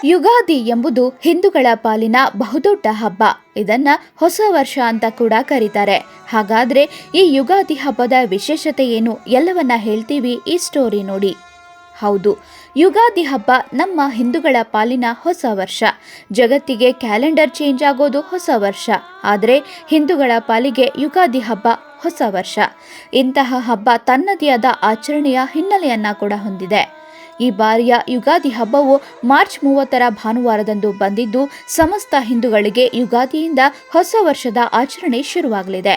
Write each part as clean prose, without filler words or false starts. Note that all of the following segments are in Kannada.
ಯುಗಾದಿ ಎಂಬುದು ಹಿಂದೂಗಳ ಪಾಲಿನ ಬಹುದೊಡ್ಡ ಹಬ್ಬ. ಇದನ್ನ ಹೊಸ ವರ್ಷ ಅಂತ ಕೂಡ ಕರೀತಾರೆ. ಹಾಗಾದ್ರೆ ಈ ಯುಗಾದಿ ಹಬ್ಬದ ವಿಶೇಷತೆ ಏನು ಎಲ್ಲವನ್ನ ಹೇಳ್ತೀವಿ ಈ ಸ್ಟೋರಿ ನೋಡಿ. ಹೌದು, ಯುಗಾದಿ ಹಬ್ಬ ನಮ್ಮ ಹಿಂದೂಗಳ ಪಾಲಿನ ಹೊಸ ವರ್ಷ. ಜಗತ್ತಿಗೆ ಕ್ಯಾಲೆಂಡರ್ ಚೇಂಜ್ ಆಗೋದು ಹೊಸ ವರ್ಷ, ಆದರೆ ಹಿಂದೂಗಳ ಪಾಲಿಗೆ ಯುಗಾದಿ ಹಬ್ಬ ಹೊಸ ವರ್ಷ. ಇಂತಹ ಹಬ್ಬ ತನ್ನದೇ ಆದ ಆಚರಣೆಯ ಹಿನ್ನೆಲೆಯನ್ನ ಕೂಡ ಹೊಂದಿದೆ. ಈ ಬಾರಿಯ ಯುಗಾದಿ ಹಬ್ಬವು ಮಾರ್ಚ್ 30 ಭಾನುವಾರದಂದು ಬಂದಿದ್ದು, ಸಮಸ್ತ ಹಿಂದೂಗಳಿಗೆ ಯುಗಾದಿಯಿಂದ ಹೊಸ ವರ್ಷದ ಆಚರಣೆ ಶುರುವಾಗಲಿದೆ.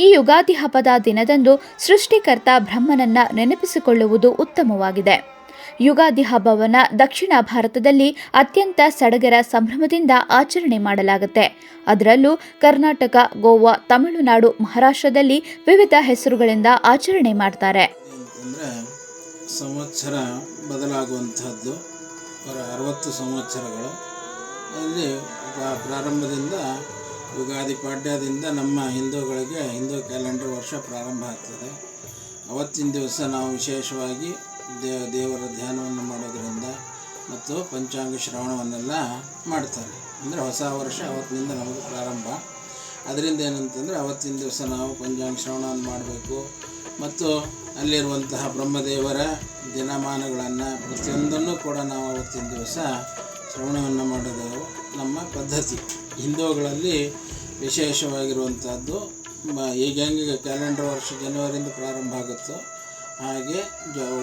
ಈ ಯುಗಾದಿ ಹಬ್ಬದ ದಿನದಂದು ಸೃಷ್ಟಿಕರ್ತ ಬ್ರಹ್ಮನನ್ನ ನೆನಪಿಸಿಕೊಳ್ಳುವುದು ಉತ್ತಮವಾಗಿದೆ. ಯುಗಾದಿ ಹಬ್ಬವನ್ನು ದಕ್ಷಿಣ ಭಾರತದಲ್ಲಿ ಅತ್ಯಂತ ಸಡಗರ ಸಂಭ್ರಮದಿಂದ ಆಚರಣೆ ಮಾಡಲಾಗುತ್ತೆ. ಅದರಲ್ಲೂ ಕರ್ನಾಟಕ, ಗೋವಾ, ತಮಿಳುನಾಡು, ಮಹಾರಾಷ್ಟ್ರದಲ್ಲಿ ವಿವಿಧ ಹೆಸರುಗಳಿಂದ ಆಚರಣೆ ಮಾಡ್ತಾರೆ. ಸಂವತ್ಸರ ಬದಲಾಗುವಂತಹದ್ದು 60 ಸಂವತ್ಸರಗಳು. ಅಲ್ಲಿ ಪ್ರಾರಂಭದಿಂದ ಯುಗಾದಿ ಪಾಡ್ಯದಿಂದ ನಮ್ಮ ಹಿಂದೂಗಳಿಗೆ ಹಿಂದೂ ಕ್ಯಾಲೆಂಡರ್ ವರ್ಷ ಪ್ರಾರಂಭ ಆಗ್ತದೆ. ಅವತ್ತಿನ ದಿವಸ ನಾವು ವಿಶೇಷವಾಗಿ ದೇವರ ಧ್ಯಾನವನ್ನು ಮಾಡೋದರಿಂದ ಮತ್ತು ಪಂಚಾಂಗ ಶ್ರವಣವನ್ನೆಲ್ಲ ಮಾಡ್ತಾರೆ. ಅಂದರೆ ಹೊಸ ವರ್ಷ ಅವತ್ತಿನಿಂದ ನಮಗೆ ಪ್ರಾರಂಭ. ಅದರಿಂದ ಏನಂತಂದರೆ ಅವತ್ತಿನ ದಿವಸ ನಾವು ಪಂಚಾಂಗ ಶ್ರವಣವನ್ನು ಮಾಡಬೇಕು ಮತ್ತು ಅಲ್ಲಿರುವಂತಹ ಬ್ರಹ್ಮದೇವರ ದಿನಮಾನಗಳನ್ನು ಪ್ರತಿಯೊಂದನ್ನು ಕೂಡ ನಾವು ಅವತ್ತಿನ ದಿವಸ ಶ್ರವಣವನ್ನು ಮಾಡೋದು ನಮ್ಮ ಪದ್ಧತಿ. ಹಿಂದೂಗಳಲ್ಲಿ ವಿಶೇಷವಾಗಿರುವಂಥದ್ದು ಈಗ ಹೆಂಗೆ ಕ್ಯಾಲೆಂಡರ್ ವರ್ಷ ಜನವರಿಯಿಂದ ಪ್ರಾರಂಭ ಆಗುತ್ತೋ ಹಾಗೆ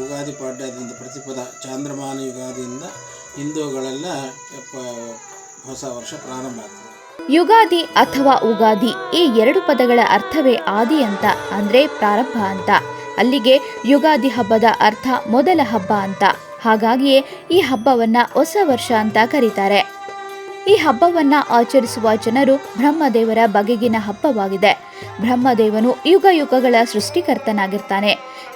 ಯುಗಾದಿ ಪಾಡ್ಯದಿಂದ ಪ್ರತಿಪದ ಚಾಂದ್ರಮಾನ ಯುಗಾದಿಯಿಂದ ಹಿಂದೂಗಳೆಲ್ಲ ಹೊಸ ವರ್ಷ ಪ್ರಾರಂಭ ಆಗ್ತದೆ. ಯುಗಾದಿ ಅಥವಾ ಉಗಾದಿ ಈ ಎರಡು ಪದಗಳ ಅರ್ಥವೇ ಆದಿ ಅಂತ, ಅಂದ್ರೆ ಪ್ರಾರಂಭ ಅಂತ. ಅಲ್ಲಿಗೆ ಯುಗಾದಿ ಹಬ್ಬದ ಅರ್ಥ ಮೊದಲ ಹಬ್ಬ ಅಂತ. ಹಾಗಾಗಿಯೇ ಈ ಹಬ್ಬವನ್ನ ಹೊಸ ವರ್ಷ ಅಂತ ಕರೀತಾರೆ. ಈ ಹಬ್ಬವನ್ನ ಆಚರಿಸುವ ಜನರು ಬ್ರಹ್ಮದೇವರ ಬಗೆಗಿನ ಹಬ್ಬವಾಗಿದೆ. ಬ್ರಹ್ಮದೇವನು ಯುಗ ಯುಗಗಳ ಸೃಷ್ಟಿಕರ್ತನಾಗಿರ್ತಾನೆ.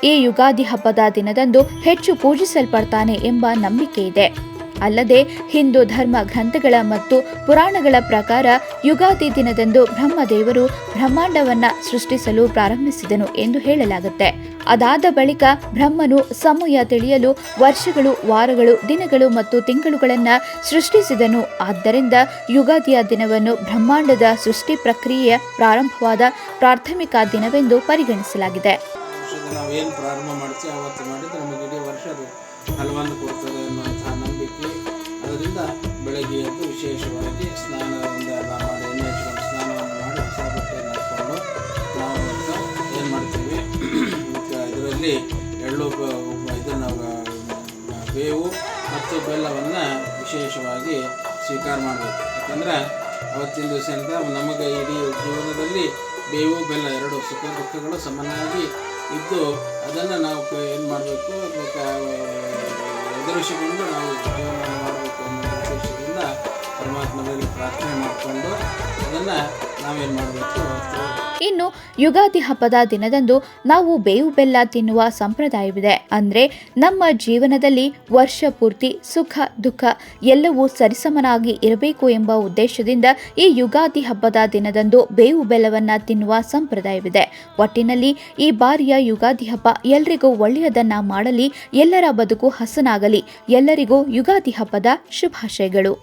ಈ ಯುಗಾದಿ ಹಬ್ಬದ ದಿನದಂದು ಹೆಚ್ಚು ಪೂಜಿಸಲ್ಪಡ್ತಾನೆ ಎಂಬ ನಂಬಿಕೆ ಇದೆ. ಅಲ್ಲದೆ ಹಿಂದೂ ಧರ್ಮ ಗ್ರಂಥಗಳ ಮತ್ತು ಪುರಾಣಗಳ ಪ್ರಕಾರ ಯುಗಾದಿ ದಿನದಂದು ಬ್ರಹ್ಮದೇವರು ಬ್ರಹ್ಮಾಂಡವನ್ನ ಸೃಷ್ಟಿಸಲು ಪ್ರಾರಂಭಿಸಿದನು ಎಂದು ಹೇಳಲಾಗುತ್ತೆ. ಅದಾದ ಬಳಿಕ ಬ್ರಹ್ಮನು ಸಮಯ ತಿಳಿಯಲು ವರ್ಷಗಳು, ವಾರಗಳು, ದಿನಗಳು ಮತ್ತು ತಿಂಗಳುಗಳನ್ನು ಸೃಷ್ಟಿಸಿದನು. ಆದ್ದರಿಂದ ಯುಗಾದಿಯ ದಿನವನ್ನು ಬ್ರಹ್ಮಾಂಡದ ಸೃಷ್ಟಿ ಪ್ರಕ್ರಿಯೆಯ ಪ್ರಾರಂಭವಾದ ಪ್ರಾಥಮಿಕ ದಿನವೆಂದು ಪರಿಗಣಿಸಲಾಗಿದೆ. ನಾವೇನು ಪ್ರಾರಂಭ ಮಾಡ್ತೀವಿ ಅವತ್ತು ಮಾಡಿದ್ರೆ ನಮಗೆ ಇಡೀ ವರ್ಷದ ಫಲವನ್ನು ಕೊಡ್ತದೆ ಅನ್ನುವಂತಹ ನಂಬಿಕೆ. ಅದರಿಂದ ಬೆಳಗ್ಗೆ ಎದ್ದು ವಿಶೇಷವಾಗಿ ಸ್ನಾನವನ್ನು ಎಲ್ಲ ಮಾಡಿ ಎಣ್ಣೆ ಹಚ್ಕೊಂಡು ಸ್ನಾನವನ್ನು ಮಾಡಿ ಹೊಸ ಬಟ್ಟೆಯನ್ನು ಹಾಕ್ಕೊಂಡು ನಾವು ಏನು ಮಾಡ್ತೀವಿ, ಇದರಲ್ಲಿ ಎಳ್ಳು ಇದನ್ನು ಬೇವು ಮತ್ತು ಬೆಲ್ಲವನ್ನು ವಿಶೇಷವಾಗಿ ಸ್ವೀಕಾರ ಮಾಡಬೇಕು. ಯಾಕಂದರೆ ಅವತ್ತಿನ ದಿವಸದಿಂದ ನಮಗೆ ಇಡೀ ಜೀವನದಲ್ಲಿ ಬೇವು ಬೆಲ್ಲ ಎರಡು ಸುಖ ದುಃಖಗಳು ಸಮನಾಗಿ ಇದ್ದು ಅದನ್ನು ನಾವು ಏನು ಮಾಡಬೇಕು, ಎದುರಿಸಿಕೊಂಡು ನಾವು ಜೀವನ ಮಾಡಬೇಕು ಅನ್ನೋ ಉದ್ದೇಶದಿಂದ ಪರಮಾತ್ಮನಲ್ಲಿ ಪ್ರಾರ್ಥನೆ ಮಾಡಿಕೊಂಡು ಅದನ್ನು ನಾವೇನು ಮಾಡಬೇಕು. ಇನ್ನು ಯುಗಾದಿ ಹಬ್ಬದ ದಿನದಂದು ನಾವು ಬೇವು ಬೆಲ್ಲ ತಿನ್ನುವ ಸಂಪ್ರದಾಯವಿದೆ. ಅಂದ್ರೆ ನಮ್ಮ ಜೀವನದಲ್ಲಿ ವರ್ಷ ಪೂರ್ತಿ ಸುಖ ದುಃಖ ಎಲ್ಲವೂ ಸರಿಸಮನಾಗಿ ಇರಬೇಕು ಎಂಬ ಉದ್ದೇಶದಿಂದ ಈ ಯುಗಾದಿ ಹಬ್ಬದ ದಿನದಂದು ಬೇವು ಬೆಲ್ಲವನ್ನ ತಿನ್ನುವ ಸಂಪ್ರದಾಯವಿದೆ. ಒಟ್ಟಿನಲ್ಲಿ ಈ ಬಾರಿಯ ಯುಗಾದಿ ಹಬ್ಬ ಎಲ್ರಿಗೂ ಒಳ್ಳೆಯದನ್ನ ಮಾಡಲಿ, ಎಲ್ಲರ ಬದುಕು ಹಸನಾಗಲಿ. ಎಲ್ಲರಿಗೂ ಯುಗಾದಿ ಹಬ್ಬದ ಶುಭಾಶಯಗಳು.